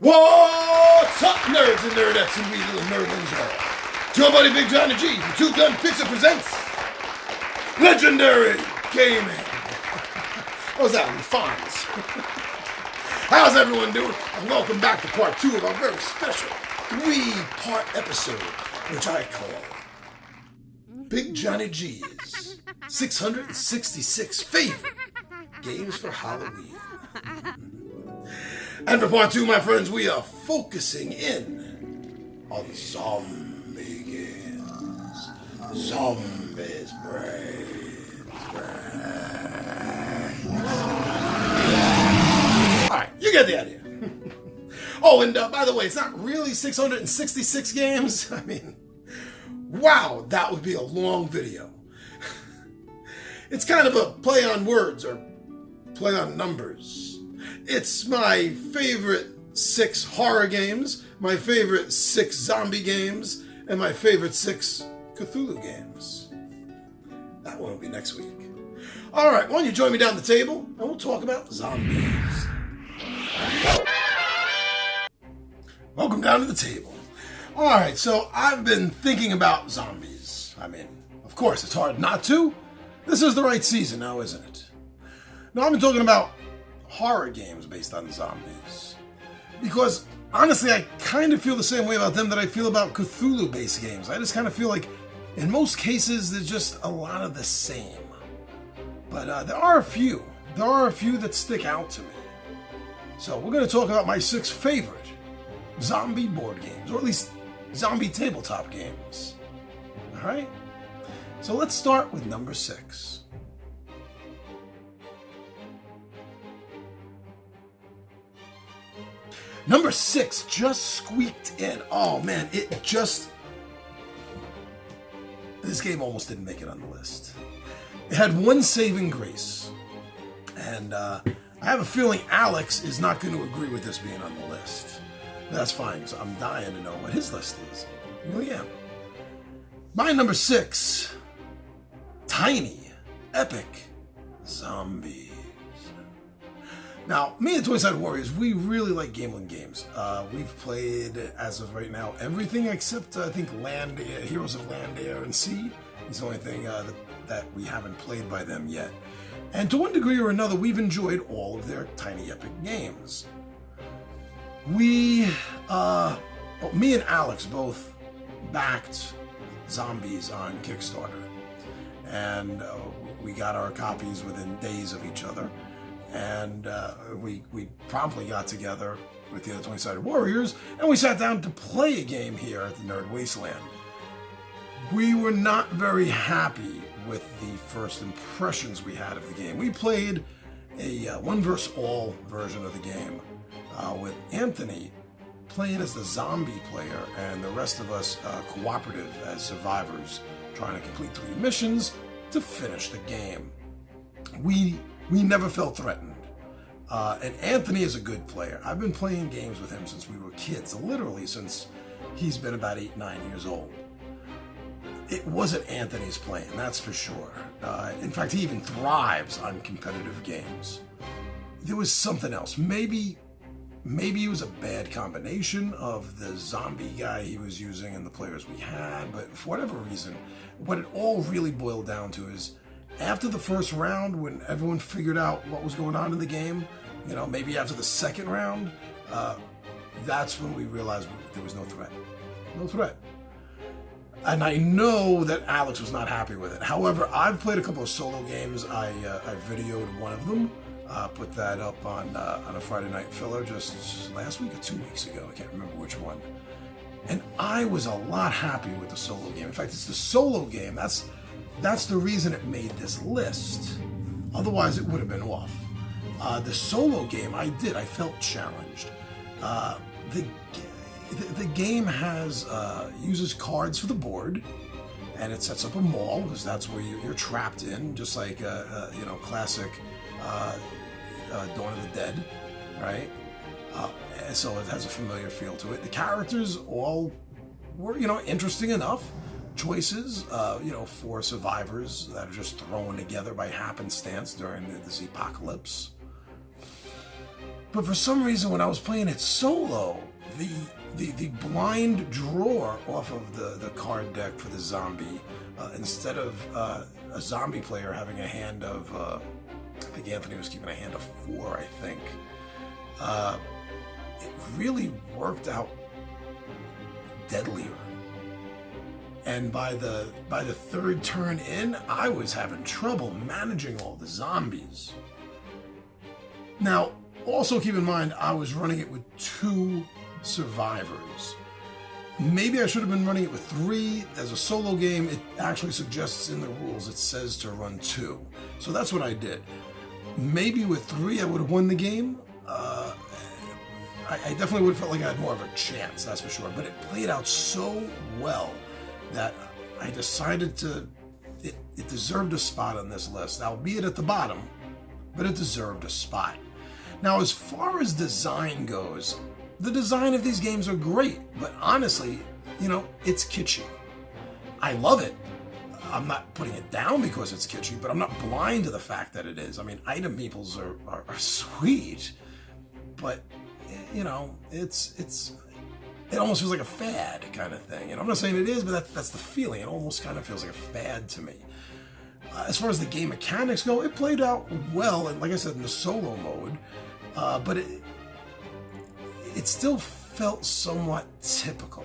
What's up, nerds and nerdettes and we little nerdlings all? It's your buddy Big Johnny G from Two Gun Pixel presents Legendary Gaming. What was that on the Fonz? How's everyone doing? And welcome back to part 2 of our very special 3-part episode, which I call Big Johnny G's 666 favorite games for Halloween. And for part 2, my friends, we are focusing in on zombie games. Zombies, brains. Alright, you get the idea. Oh, and by the way, it's not really 666 games. I mean, wow, that would be a long video. It's kind of a play on words or play on numbers. It's my favorite 6 horror games, my favorite 6 zombie games, and my favorite 6 Cthulhu games. That one will be next week. Alright, why don't you join me down the table and we'll talk about zombies. Welcome down to the table. Alright, so I've been thinking about zombies. I mean, of course, it's hard not to. This is the right season now, isn't it? Now, I've been talking about horror games based on zombies. Because, honestly, I kind of feel the same way about them that I feel about Cthulhu-based games. I just kind of feel like, in most cases, there's just a lot of the same. But there are a few. There are a few that stick out to me. So, we're going to talk about my 6 favorite zombie board games, or at least zombie tabletop games. Alright? So, let's start with number 6. Number 6 just squeaked in. Oh man, this game almost didn't make it on the list. It had one saving grace. And I have a feeling Alex is not going to agree with this being on the list. That's fine, because I'm dying to know what his list is. I really am. My number 6, tiny, epic zombies. Now, me and Toy-Sided Warriors, we really like Gamelin games. We've played, as of right now, everything except, I think, Heroes of Land, Air, and Sea is the only thing that we haven't played by them yet. And to one degree or another, we've enjoyed all of their tiny epic games. Me and Alex both backed Zombies on Kickstarter. And we got our copies within days of each other. And we promptly got together with the other Toy-Sided Warriors, and we sat down to play a game here at the Nerd Wasteland. We were not very happy with the first impressions we had of the game. We played a one versus all version of the game with Anthony playing as the zombie player and the rest of us cooperative as survivors trying to complete 3 missions to finish the game. We never felt threatened. And Anthony is a good player. I've been playing games with him since we were kids, literally since he's been about 8, 9 years old. It wasn't Anthony's playing, that's for sure. In fact, he even thrives on competitive games. There was something else. Maybe it was a bad combination of the zombie guy he was using and the players we had, but for whatever reason, what it all really boiled down to is after the first round, when everyone figured out what was going on in the game, maybe after the second round, that's when we realized there was no threat. No threat. And I know that Alex was not happy with it. However, I've played a couple of solo games. I videoed one of them, put that up on a Friday night filler just last week or 2 weeks ago. I can't remember which one. And I was a lot happier with the solo game. In fact, it's the solo game. That's the reason it made this list. Otherwise, it would have been off. The solo game, I felt challenged. The game uses cards for the board, and it sets up a mall, because that's where you're trapped in, just like, classic Dawn of the Dead, right? And so it has a familiar feel to it. The characters all were, interesting enough. Choices, for survivors that are just thrown together by happenstance during this apocalypse. But for some reason, when I was playing it solo, the blind drawer off of the card deck for the zombie, instead of a zombie player having a hand of, I think Anthony was keeping a hand of 4, I think. It really worked out deadlier. And by the third turn in, I was having trouble managing all the zombies. Now, also keep in mind, I was running it with 2 survivors. Maybe I should have been running it with 3. As a solo game, it actually suggests in the rules, it says to run 2. So that's what I did. Maybe with 3, I would have won the game. I definitely would have felt like I had more of a chance, that's for sure. But it played out so well that I decided it deserved a spot on this list, albeit at the bottom, but it deserved a spot. Now, as far as design goes, the design of these games are great, but honestly, you know, it's kitschy. I love it. I'm not putting it down because it's kitschy, but I'm not blind to the fact that it is. I mean, item meeples are sweet, but, you know, it almost feels like a fad kind of thing. And I'm not saying it is, but that's the feeling. It almost kind of feels like a fad to me. As far as the game mechanics go, it played out well, and like I said, in the solo mode, but it still felt somewhat typical.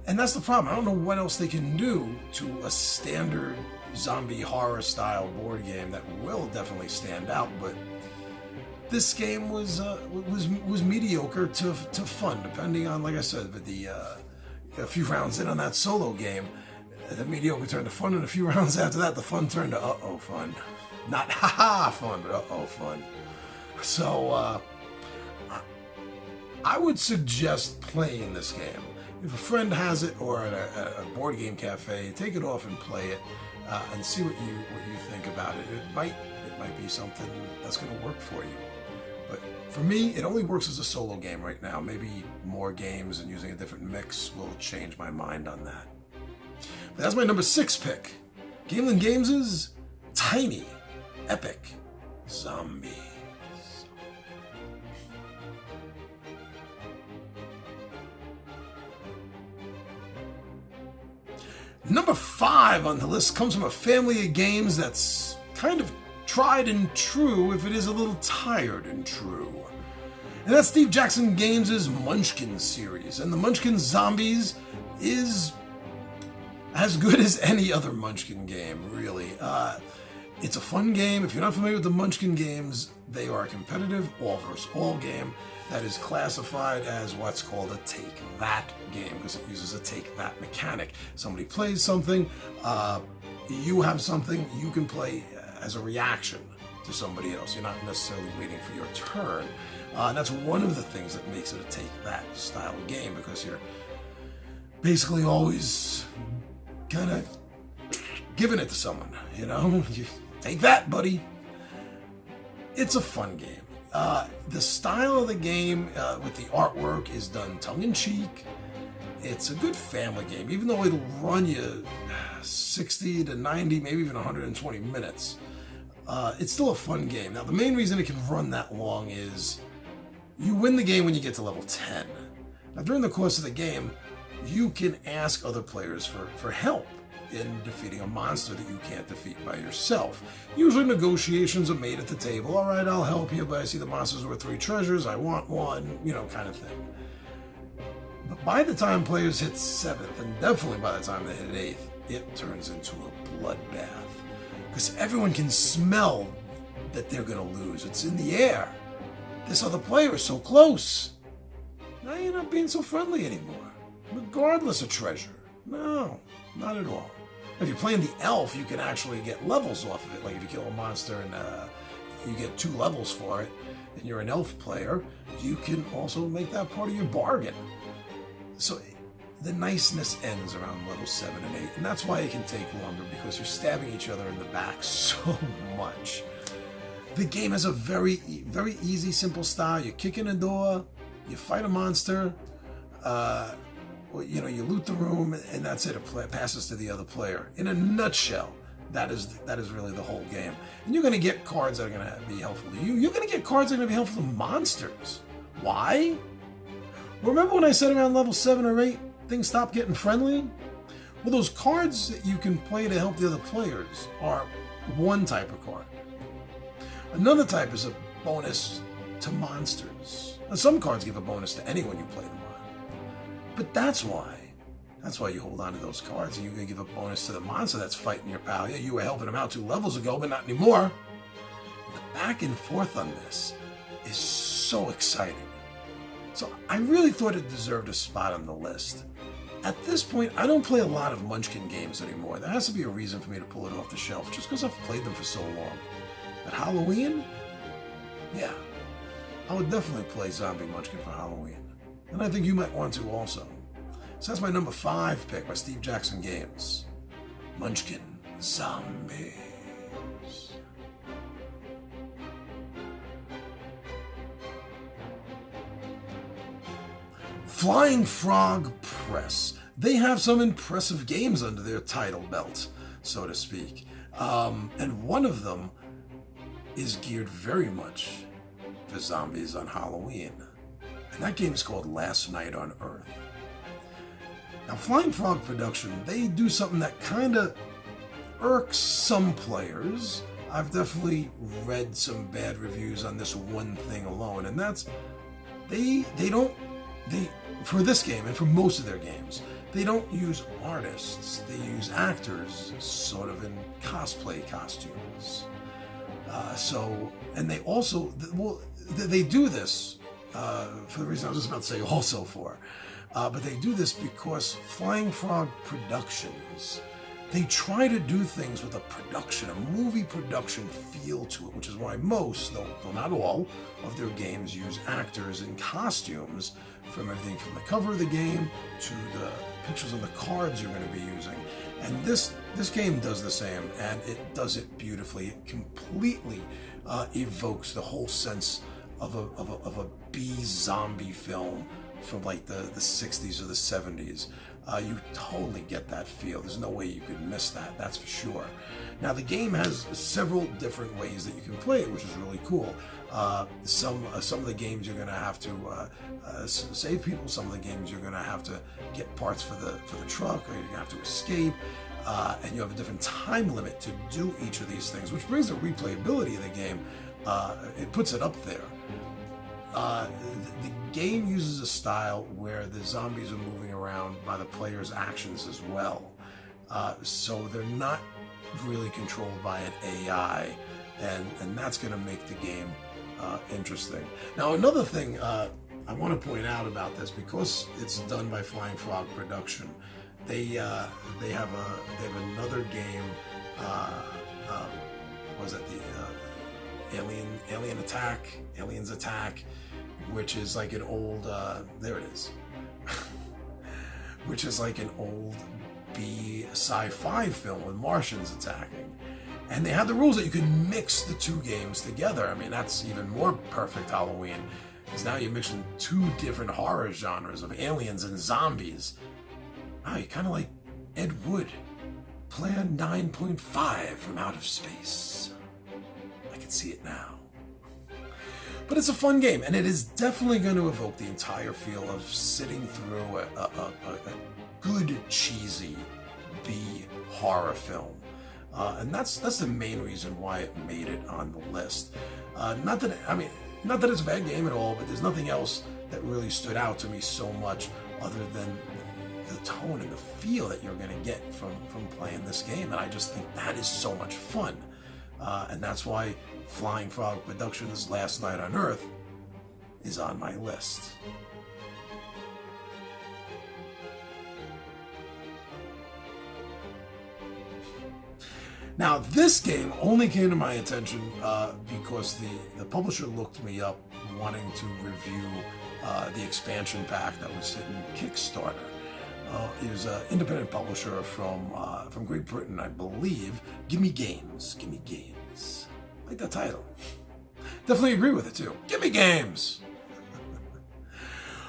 And that's the problem. I don't know what else they can do to a standard zombie horror style board game that will definitely stand out, but this game was mediocre to fun, depending on, like I said, a few rounds in on that solo game, the mediocre turned to fun, and a few rounds after that, the fun turned to uh-oh fun. Not ha-ha fun, but uh-oh fun. So, I would suggest playing this game. If a friend has it, or at a board game cafe, take it off and play it, and see what you think about it. It might be something that's going to work for you. But for me, it only works as a solo game right now. Maybe more games and using a different mix will change my mind on that. But that's my number 6 pick. Gamelyn Games' Tiny Epic Zombies. Number 5 on the list comes from a family of games that's kind of tried and true, if it is a little tired and true. And that's Steve Jackson Games' Munchkin series. And the Munchkin Zombies is as good as any other Munchkin game, really. It's a fun game. If you're not familiar with the Munchkin games, they are a competitive all-versus-all game that is classified as what's called a take-that game, because it uses a take-that mechanic. Somebody plays something, you have something, you can play as a reaction to somebody else. You're not necessarily waiting for your turn. And that's one of the things that makes it a take-that style of game, because you're basically always kind of giving it to someone, you know? You take that, buddy. It's a fun game. The style of the game with the artwork is done tongue-in-cheek. It's a good family game, even though it'll run you 60 to 90, maybe even 120 minutes. It's still a fun game. Now, the main reason it can run that long is you win the game when you get to level 10. Now, during the course of the game, you can ask other players for help in defeating a monster that you can't defeat by yourself. Usually negotiations are made at the table. All right, I'll help you, but I see the monster's worth 3 treasures. I want 1, you know, kind of thing. But by the time players hit 7th, and definitely by the time they hit 8th, it turns into a bloodbath. Because everyone can smell that they're going to lose. It's in the air. This other player is so close. Now you're not being so friendly anymore, regardless of treasure. No, not at all. If you're playing the elf, you can actually get levels off of it. Like if you kill a monster and you get 2 levels for it, and you're an elf player, you can also make that part of your bargain. So the niceness ends around level 7 and 8, and that's why it can take longer, because you're stabbing each other in the back so much. The game has a very, very easy, simple style. You kick in a door, you fight a monster, you know, you loot the room, and that's it. It passes to the other player. In a nutshell, that is really the whole game. And you're going to get cards that are going to be helpful to you. You're going to get cards that are going to be helpful to monsters. Why? Remember when I said around level 7 or 8, things stop getting friendly? Well, those cards that you can play to help the other players are one type of card. Another type is a bonus to monsters. Now, some cards give a bonus to anyone you play them on. But that's why you hold on to those cards, and you're going to give a bonus to the monster that's fighting your pal. Yeah, you were helping him out 2 levels ago, but not anymore. The back and forth on this is so exciting. So I really thought it deserved a spot on the list. At this point, I don't play a lot of Munchkin games anymore. There has to be a reason for me to pull it off the shelf, just because I've played them for so long. At Halloween? Yeah, I would definitely play Zombie Munchkin for Halloween. And I think you might want to also. So that's my number 5 pick by Steve Jackson Games. Munchkin Zombies. Flying Frog Press. They have some impressive games under their title belt, so to speak. And one of them is geared very much for zombies on Halloween. And that game is called Last Night on Earth. Now, Flying Frog Production, they do something that kind of irks some players. I've definitely read some bad reviews on this one thing alone, and that's for this game and for most of their games, they don't use artists. They use actors, sort of in cosplay costumes. And they also, well, they do this for the reason I was just about to say also for. But they do this because Flying Frog Productions, they try to do things with a movie production feel to it, which is why most, though not all, of their games use actors in costumes, from everything from the cover of the game to the pictures on the cards you're going to be using. And this game does the same, and it does it beautifully. It completely evokes the whole sense of a B-zombie film from like the 60s or the 70s. You totally get that feel. There's no way you could miss that, that's for sure. Now, the game has several different ways that you can play it, which is really cool. Some of the games you're going to have to save people. Some of the games you're going to have to get parts for the truck, or you're going to have to escape. And you have a different time limit to do each of these things, which brings the replayability of the game. It puts it up there. The game uses a style where the zombies are moving around by the player's actions as well. So they're not really controlled by an AI, and that's going to make the game interesting. Now, another thing I want to point out about this, because it's done by Flying Frog Production, they have another game. Was it the Aliens Attack, which is like an old there it is, which is like an old B sci-fi film with Martians attacking. And they have the rules that you can mix the 2 games together. I mean, that's even more perfect Halloween, because now you're mixing 2 different horror genres of aliens and zombies. You're kind of like Ed Wood, Plan 9.5 from outer space. I can see it now. But it's a fun game, and it is definitely going to evoke the entire feel of sitting through a good, cheesy B horror film. And that's the main reason why it made it on the list. Not that it's a bad game at all, but there's nothing else that really stood out to me so much other than the tone and the feel that you're going to get from playing this game. And I just think that is so much fun. And that's why Flying Frog Productions' Last Night on Earth is on my list. Now, this game only came to my attention because the publisher looked me up wanting to review the expansion pack that was hitting Kickstarter. He was an independent publisher from Great Britain, I believe. Gimme Games. Gimme Games. I like that title. Definitely agree with it, too. Gimme Games!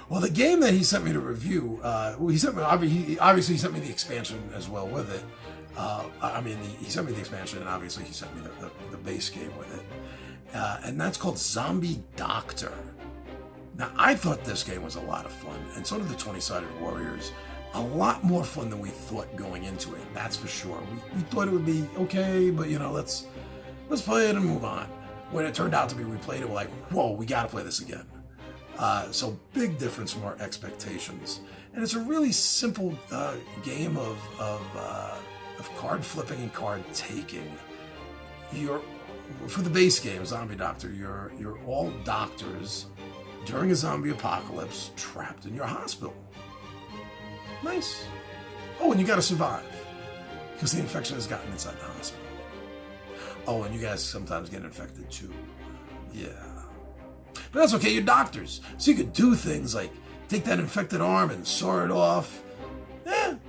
Well, the game that he sent me to review, he sent me obviously he sent me the expansion as well with it. He sent me the expansion, and obviously he sent me the base game with it, and that's called Zombie Doctor. Now, I thought this game was a lot of fun, and so did the 20-Sided Warriors. A lot more fun than we thought going into it, that's for sure. We thought it would be okay, but let's play it and move on. When it turned out to be, we played it, we're like, whoa, we gotta play this again. So big difference from our expectations. And it's a really simple game of card flipping and card taking. For the base game, Zombie Doctor, you're all doctors during a zombie apocalypse trapped in your hospital. Nice. Oh, and you gotta survive because the infection has gotten inside the hospital. Oh, and you guys sometimes get infected too. Yeah. But that's okay, you're doctors. So you could do things like take that infected arm and saw it off.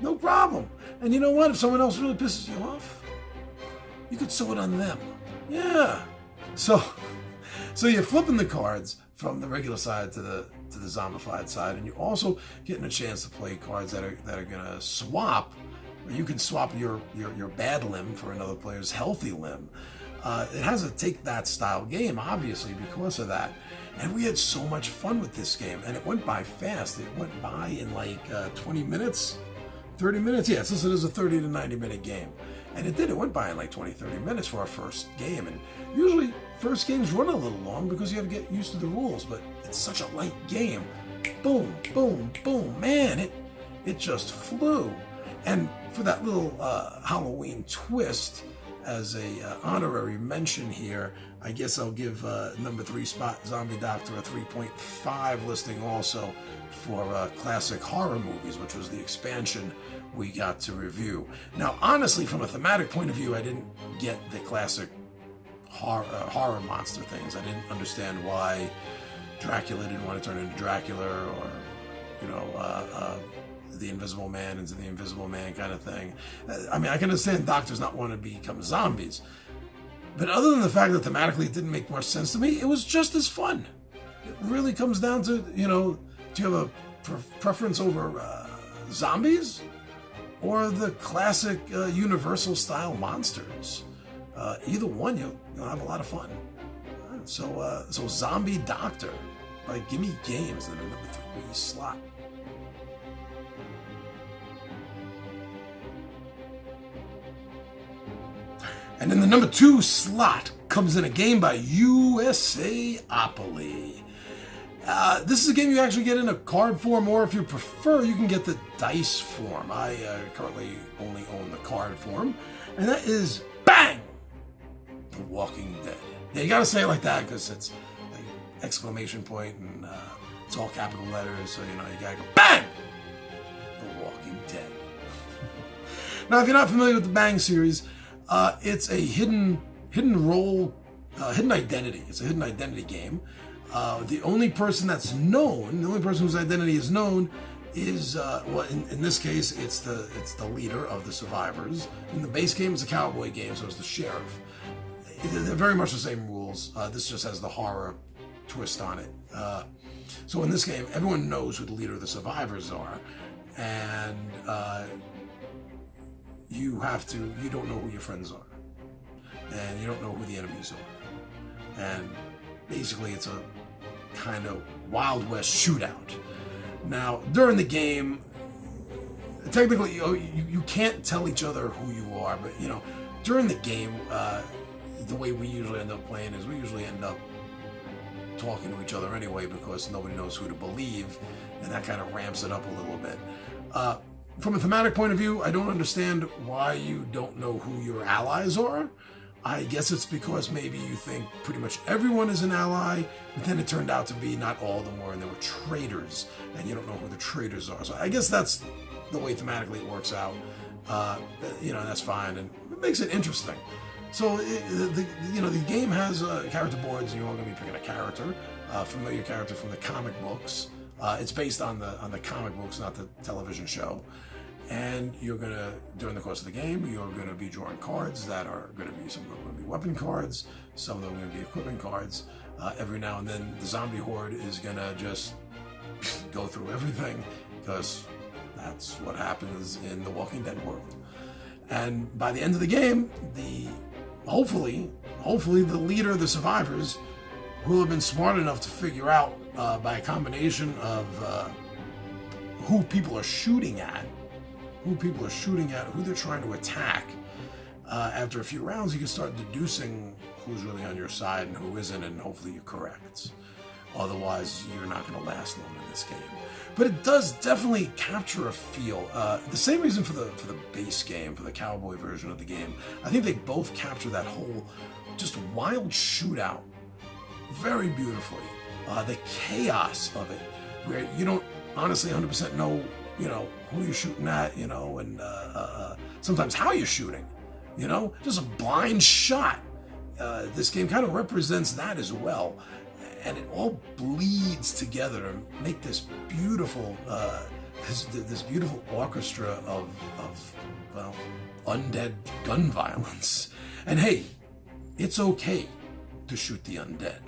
No problem. And you know what? If someone else really pisses you off, you could sew it on them. Yeah. So you're flipping the cards from the regular side to the zombified side, and you're also getting a chance to play cards that are gonna swap. You can swap your bad limb for another player's healthy limb. It has a take that style game, obviously, because of that. And we had so much fun with this game, and it went by fast. It went by in like 20 minutes, 30 minutes. Yeah, since it is a 30 to 90 minute game. And it did. It went by in like 20, 30 minutes for our first game. And usually first games run a little long because you have to get used to the rules, but it's such a light game. Boom, boom, boom. Man, it just flew. And for that little Halloween twist, as a honorary mention here, I guess I'll give number 3 spot Zombie Doctor a 3.5 listing also for classic horror movies, which was the expansion we got to review. Now, honestly, from a thematic point of view, I didn't get the classic horror monster things. I didn't understand why Dracula didn't want to turn into Dracula, or the Invisible Man into the Invisible Man kind of thing. I mean, I can understand doctors not want to become zombies, but other than the fact that thematically it didn't make much sense to me, it was just as fun. It really comes down to, do you have a preference over zombies or the classic universal style monsters? Either one, you'll have a lot of fun. So Zombie Doctor by Gimme Games in the number 3 slot. And in the number 2 slot comes in a game by USAopoly. This is a game you actually get in a card form, or if you prefer, you can get the dice form. I currently only own the card form, and that is BANG! The Walking Dead. Yeah, you gotta say it like that because it's like exclamation point and it's all capital letters, so you gotta go BANG! The Walking Dead. Now, if you're not familiar with the BANG series, it's a hidden role, hidden identity. It's a hidden identity game. The only person that's known, the only person whose identity is known, is in this case, it's the leader of the survivors. In the base game, it's a cowboy game, so it's the sheriff. They're very much the same rules. This just has the horror twist on it. So in this game, everyone knows who the leader of the survivors are, and you don't know who your friends are, and you don't know who the enemies are, and basically it's a kind of Wild West shootout. Now, during the game, technically you can't tell each other who you are, but during the game, the way we usually end up playing is we usually end up talking to each other anyway because nobody knows who to believe, and that kind of ramps it up a little bit. From a thematic point of view, I don't understand why you don't know who your allies are. I guess it's because maybe you think pretty much everyone is an ally, but then it turned out to be not all of them were, and there were traitors, and you don't know who the traitors are. So I guess that's the way thematically it works out. That's fine, and it makes it interesting. So the game has character boards, and you're all going to be picking a character, familiar character from the comic books. It's based on the comic books, not the television show. And you're gonna, during the course of the game, you're gonna be drawing cards that are gonna be, some of them are gonna be weapon cards, some of them are gonna be equipment cards. Every now and then, the zombie horde is gonna just go go through everything, because that's what happens in the Walking Dead world. And by the end of the game, hopefully the leader of the survivors will have been smart enough to figure out by a combination of who people are shooting at, who they're trying to attack. After a few rounds, you can start deducing who's really on your side and who isn't, and hopefully you're correct. Otherwise, you're not going to last long in this game. But it does definitely capture a feel. The same reason for the base game, for the cowboy version of the game. I think they both capture that whole just wild shootout very beautifully. The chaos of it, where you don't honestly 100% know, who you're shooting at, and sometimes how you're shooting, just a blind shot. This game kind of represents that as well. And it all bleeds together and make this beautiful, this beautiful orchestra of undead gun violence. And hey, it's okay to shoot the undead.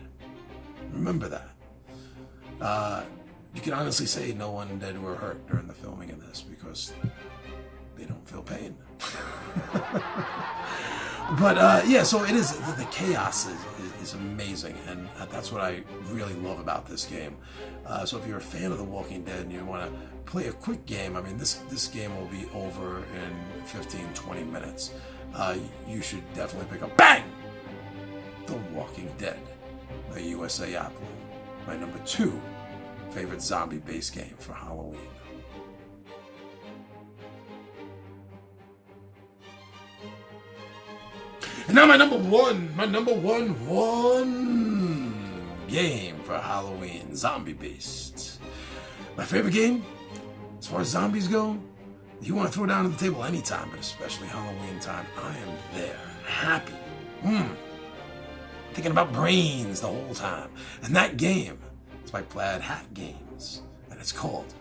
Remember that. You can honestly say no undead were hurt during the filming of this because they don't feel pain. But yeah, so it is, the chaos is amazing, and that's what I really love about this game. So if you're a fan of The Walking Dead and you want to play a quick game, I mean, this game will be over in 15-20 minutes. You should definitely pick up, bang! The Walking Dead, the USA Apple, my number 2 favorite zombie-based game for Halloween. And now my number one game for Halloween, zombie-based. My favorite game, as far as zombies go, you want to throw down on the table anytime, but especially Halloween time, I am there, happy, thinking about brains the whole time. And that game is by Plaid Hat Games, and it's called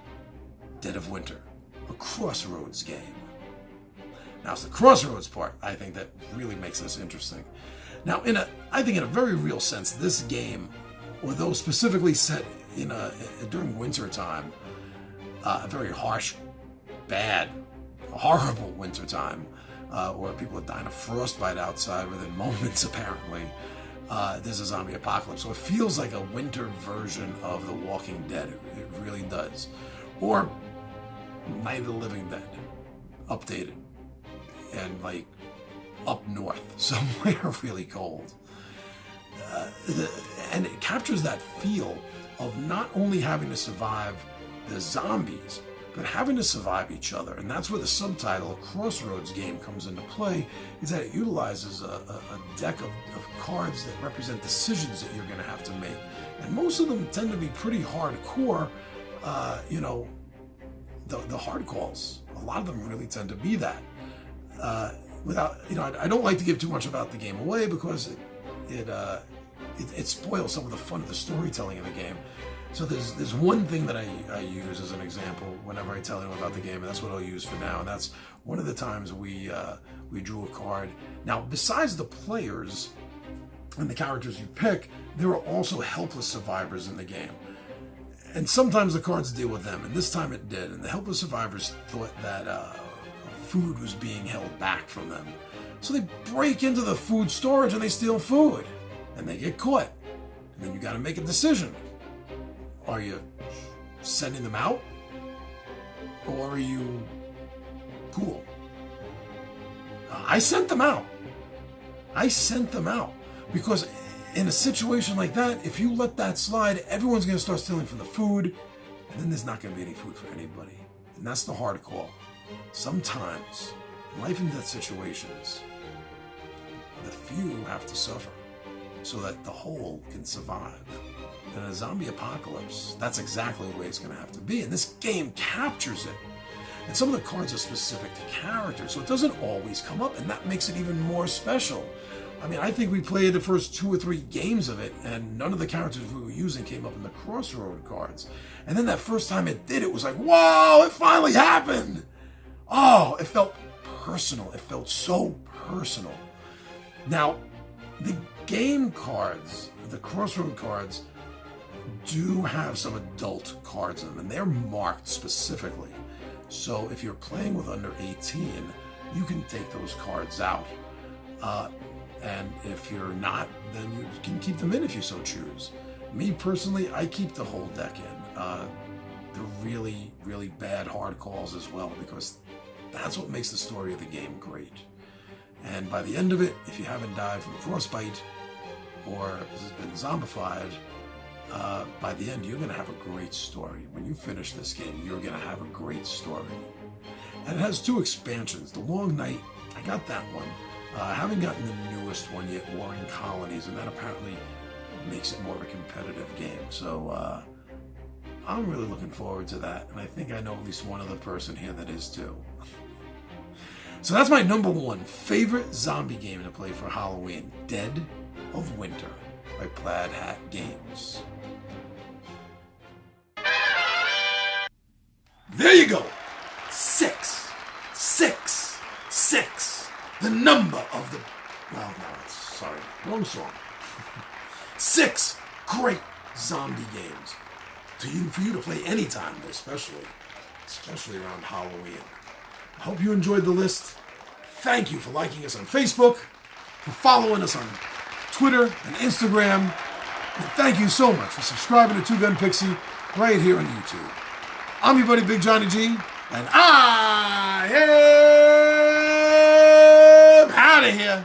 Dead of Winter, a Crossroads game. Now, it's the Crossroads part, I think, that really makes this interesting. Now, I think in a very real sense, this game, although specifically set during winter time, a very harsh, bad, horrible winter time, where people are dying of frostbite outside within moments, apparently, there's a zombie apocalypse. So it feels like a winter version of The Walking Dead. It really does. Or Night of the Living Dead, updated. And like up north, somewhere really cold. And it captures that feel of not only having to survive the zombies, but having to survive each other. And that's where the subtitle, Crossroads Game, comes into play, is that it utilizes a deck of cards that represent decisions that you're going to have to make. And most of them tend to be pretty hardcore, the hard calls. A lot of them really tend to be that. I don't like to give too much about the game away because it spoils some of the fun of the storytelling in the game. So there's one thing that I use as an example whenever I tell anyone about the game, and that's what I'll use for now. And that's one of the times we drew a card. Now, besides the players and the characters you pick, there are also helpless survivors in the game. And sometimes the cards deal with them, and this time it did. And the helpless survivors thought that food was being held back from them. So they break into the food storage and they steal food. And they get caught. And then you got to make a decision. Are you sending them out? Or are you cool? I sent them out. Because in a situation like that, if you let that slide, everyone's going to start stealing from the food. And then there's not going to be any food for anybody. And that's the hard call. Sometimes, life and death situations, the few have to suffer so that the whole can survive. And in a zombie apocalypse, that's exactly the way it's going to have to be. And this game captures it. And some of the cards are specific to characters, so it doesn't always come up, and that makes it even more special. I mean, I think we played the first 2 or 3 games of it, and none of the characters we were using came up in the Crossroad cards. And then that first time it did, it was like, whoa, it finally happened! Oh, it felt personal. It felt so personal. Now, the game cards, the Crossroad cards, do have some adult cards in them, and they're marked specifically. So if you're playing with under 18, you can take those cards out. And if you're not, then you can keep them in if you so choose. Me personally, I keep the whole deck in. The really, really bad hard calls as well, because that's what makes the story of the game great. And by the end of it, if you haven't died from frostbite or has been zombified, by the end, you're going to have a great story. When you finish this game, you're going to have a great story. And it has 2 expansions. The Long Night, I got that one. I haven't gotten the newest one yet, Warring Colonies, and that apparently makes it more of a competitive game. So I'm really looking forward to that, and I think I know at least one other person here that is too. So that's my number 1 favorite zombie game to play for Halloween, Dead of Winter by Plaid Hat Games. There you go. 6, 6, 6. The number of the... Well, no, sorry. Wrong song. 6 great zombie games for you to play anytime, especially around Halloween. I hope you enjoyed the list. Thank you for liking us on Facebook, for following us on Twitter and Instagram, and thank you so much for subscribing to Two Gun Pixie right here on YouTube. I'm your buddy Big Johnny G, and I am out of here.